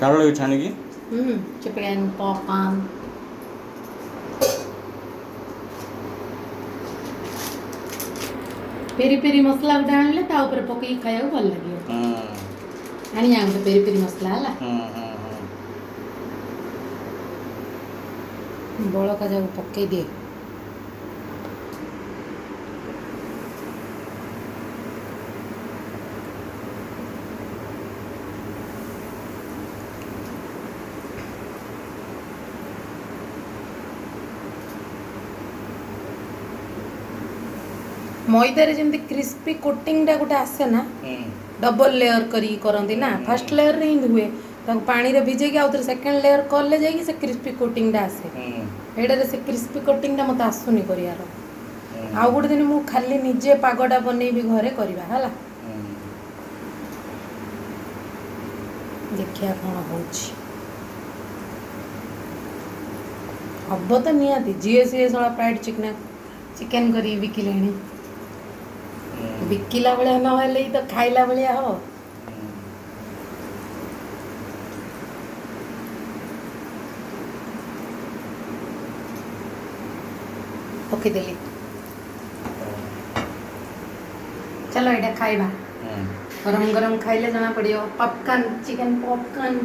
କାଳ ଲାଗି ଛାଣିକି ଚିକେନ୍ ପପକର୍ନ पेरी पेरी मसला गोटे आनिले ता ऊपर पकई खाया भल लगे आनी गोटे पेरी पेरी मसला है बड़का जाक पकई दिए मैदारे जमी क्रिस्पी कोटिंगटा गोटे आसे ना डबल लेयर करी करती ना फर्स्ट लेयर रे ही हुए पानी रे भिजे आउ थे सेकेंड लेयर कले जाइए से क्रिस्पी कोटिंगटा आसे एटारे से क्रिस्पी कोटिंगटा मत आसुनी करियार आउ गोटे दिन मु खाली निजे पागटा बनैबी घरे करवा है देखिया कौन हो हम तो निहाती जीए सी सला फ्राइड चिकेन करी बिकिले बिकिला भाया नहले तो खाइला भाया हो पकईदेली चलो ये खाइबा गरम गरम खाइले जना पड़ो पॉपकॉर्न चिकेन पॉपकॉर्न।